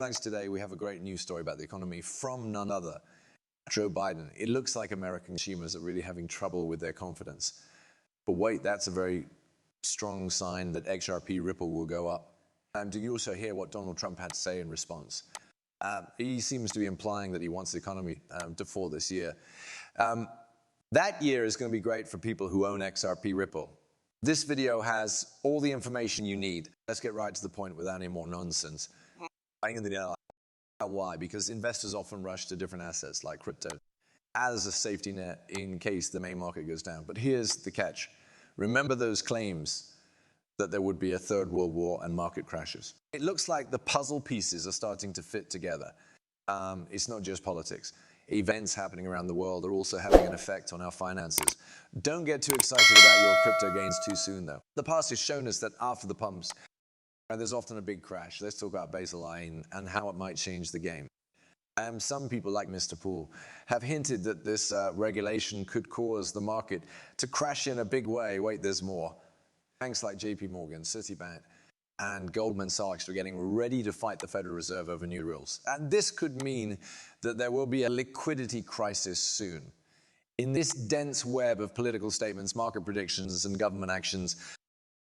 Thanks today, we have a great news story about the economy from none other, Joe Biden. It looks like American consumers are really having trouble with their confidence. But wait, that's a very strong sign that XRP Ripple will go up. Do you also hear what Donald Trump had to say in response? He seems to be implying that he wants the economy to fall this year. That year is going to be great for people who own XRP Ripple. This video has all the information you need. Let's get right to the point without any more nonsense. Why? Because investors often rush to different assets like crypto as a safety net in case the main market goes down. But here's the catch. Remember those claims that there would be a third world war and market crashes. It looks like the puzzle pieces are starting to fit together. It's not just politics. Events happening around the world are also having an effect on our finances. Don't get too excited about your crypto gains too soon, though. The past has shown us that after the pumps, there's often a big crash. Let's talk about Basel I and how it might change the game. Some people, like Mr. Poole, have hinted that this regulation could cause the market to crash in a big way. Wait, there's more. Banks like JP Morgan, Citibank, and Goldman Sachs are getting ready to fight the Federal Reserve over new rules. And this could mean that there will be a liquidity crisis soon. In this dense web of political statements, market predictions, and government actions,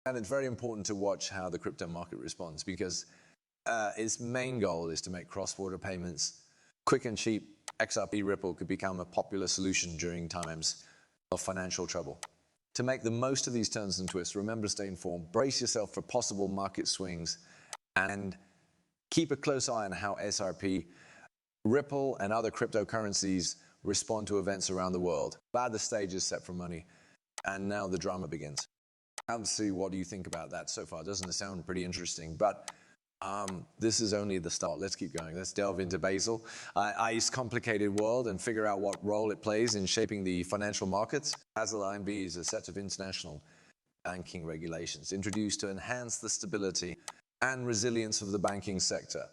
and it's very important to watch how the crypto market responds because its main goal is to make cross-border payments quick and cheap. XRP Ripple could become a popular solution during times of financial trouble. To make the most of these turns and twists, remember to stay informed, brace yourself for possible market swings, and keep a close eye on how XRP, Ripple, and other cryptocurrencies respond to events around the world. The stage is set for money, and now the drama begins. See, what do you think about that so far? Doesn't it sound pretty interesting? But this is only the start. Let's keep going. Let's delve into Basel, I's complicated world, and figure out what role it plays in shaping the financial markets. Basel IB is a set of international banking regulations introduced to enhance the stability and resilience of the banking sector.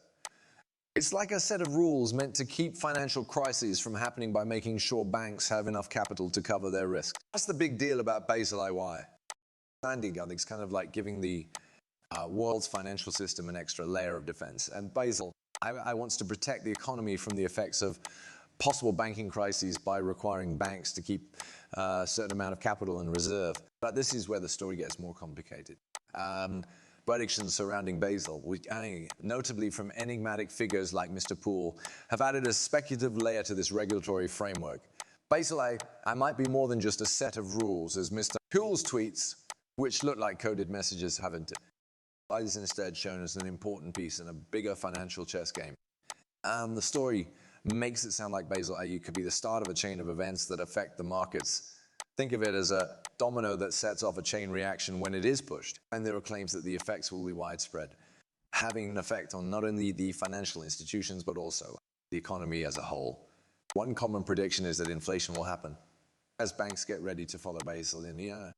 It's like a set of rules meant to keep financial crises from happening by making sure banks have enough capital to cover their risk. That's the big deal about Basel IY. It's kind of like giving the world's financial system an extra layer of defense. And Basel I wants to protect the economy from the effects of possible banking crises by requiring banks to keep a certain amount of capital in reserve. But this is where the story gets more complicated. Predictions surrounding Basel, notably from enigmatic figures like Mr. Poole, have added a speculative layer to this regulatory framework. Basel I might be more than just a set of rules, as Mr. Poole's tweets, which look like coded messages, haven't it. Is instead shown as an important piece in a bigger financial chess game. The story makes it sound like Basel IU could be the start of a chain of events that affect the markets. Think of it as a domino that sets off a chain reaction when it is pushed. And there are claims that the effects will be widespread, having an effect on not only the financial institutions, but also the economy as a whole. One common prediction is that inflation will happen as banks get ready to follow Basel in.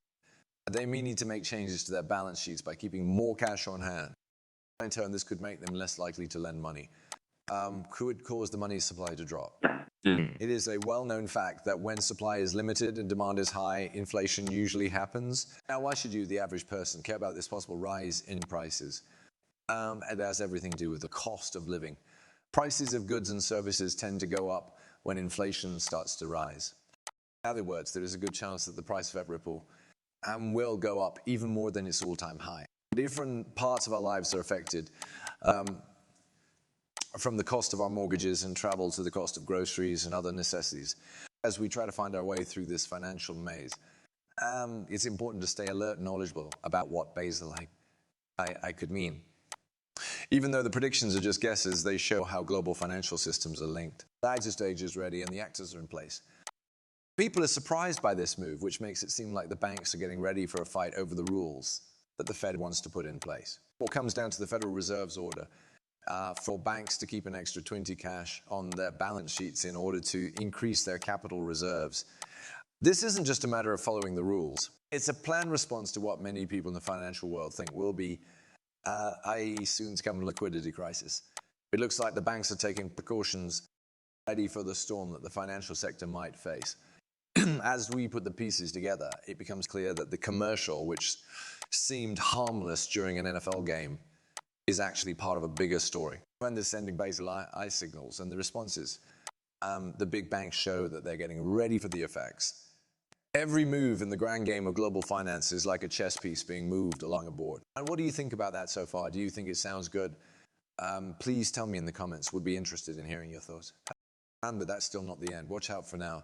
They may need to make changes to their balance sheets by keeping more cash on hand. In turn, this could make them less likely to lend money. Could cause the money supply to drop. It is a well-known fact that when supply is limited and demand is high, inflation usually happens. Now, why should you, the average person, care about this possible rise in prices? It has everything to do with the cost of living. Prices of goods and services tend to go up when inflation starts to rise. In other words, there is a good chance that the price of Ripple will go up even more than its all-time high. Different parts of our lives are affected, from the cost of our mortgages and travel to the cost of groceries and other necessities. As we try to find our way through this financial maze, it's important to stay alert and knowledgeable about what Basel I could mean. Even though the predictions are just guesses, they show how global financial systems are linked. The exit stage is ready and the actors are in place. People are surprised by this move, which makes it seem like the banks are getting ready for a fight over the rules that the Fed wants to put in place. What comes down to the Federal Reserve's order for banks to keep an extra 20 cash on their balance sheets in order to increase their capital reserves. This isn't just a matter of following the rules. It's a planned response to what many people in the financial world think will be, i.e. soon to come a liquidity crisis. It looks like the banks are taking precautions ready for the storm that the financial sector might face. As we put the pieces together, it becomes clear that the commercial, which seemed harmless during an NFL game, is actually part of a bigger story. when they're sending basal eye signals and the responses, the big banks show that they're getting ready for the effects. Every move in the grand game of global finance is like a chess piece being moved along a board. And what do you think about that so far? Do you think it sounds good? Please tell me in the comments. Would be interested in hearing your thoughts. But that's still not the end. Watch out for now.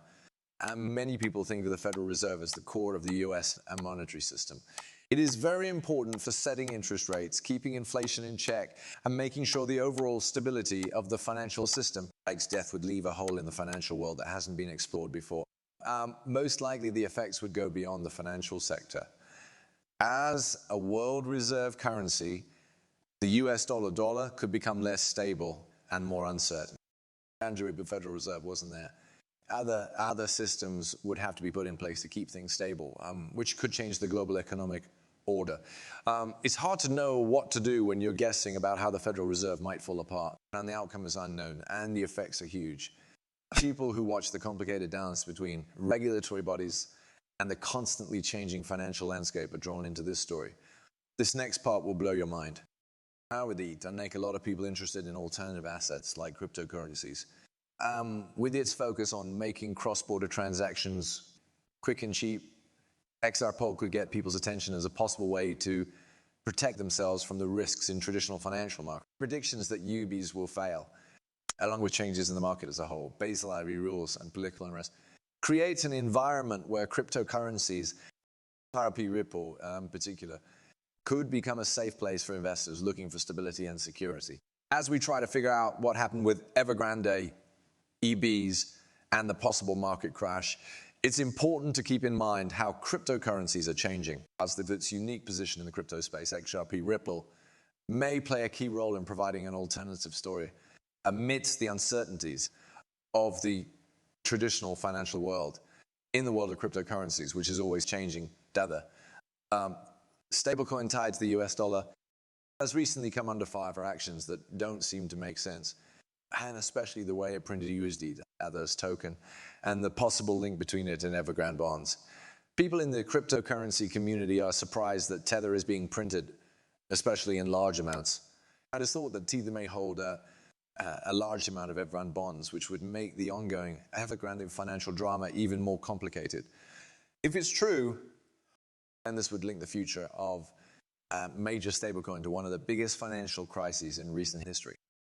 Many people think of the Federal Reserve as the core of the US and monetary system. It is very important for setting interest rates, keeping inflation in check, and making sure the overall stability of the financial system. Like death would leave a hole in the financial world that hasn't been explored before. Most likely the effects would go beyond the financial sector. As a world reserve currency, the US dollar could become less stable and more uncertain. Andrew, the Federal Reserve wasn't there. Other systems would have to be put in place to keep things stable, which could change the global economic order. It's hard to know what to do when you're guessing about how the Federal Reserve might fall apart, and the outcome is unknown, and the effects are huge. People who watch the complicated dance between regulatory bodies and the constantly changing financial landscape are drawn into this story. This next part will blow your mind. How would it make a lot of people interested in alternative assets like cryptocurrencies? With its focus on making cross-border transactions quick and cheap, XRP could get people's attention as a possible way to protect themselves from the risks in traditional financial markets. Predictions that UBs will fail, along with changes in the market as a whole, Basel IV rules and political unrest, creates an environment where cryptocurrencies, XRP Ripple in particular, could become a safe place for investors looking for stability and security. As we try to figure out what happened with Evergrande, EBs, and the possible market crash, it's important to keep in mind how cryptocurrencies are changing. As its unique position in the crypto space, XRP Ripple may play a key role in providing an alternative story amidst the uncertainties of the traditional financial world in the world of cryptocurrencies, which is always changing. Stablecoin tied to the US dollar has recently come under fire for actions that don't seem to make sense, and especially the way it printed USD, Ether's token, and the possible link between it and Evergrande bonds. People in the cryptocurrency community are surprised that Tether is being printed, especially in large amounts. I just thought that Tether may hold a large amount of Evergrande bonds, which would make the ongoing Evergrande financial drama even more complicated. If it's true, then this would link the future of major stablecoin to one of the biggest financial crises in recent history.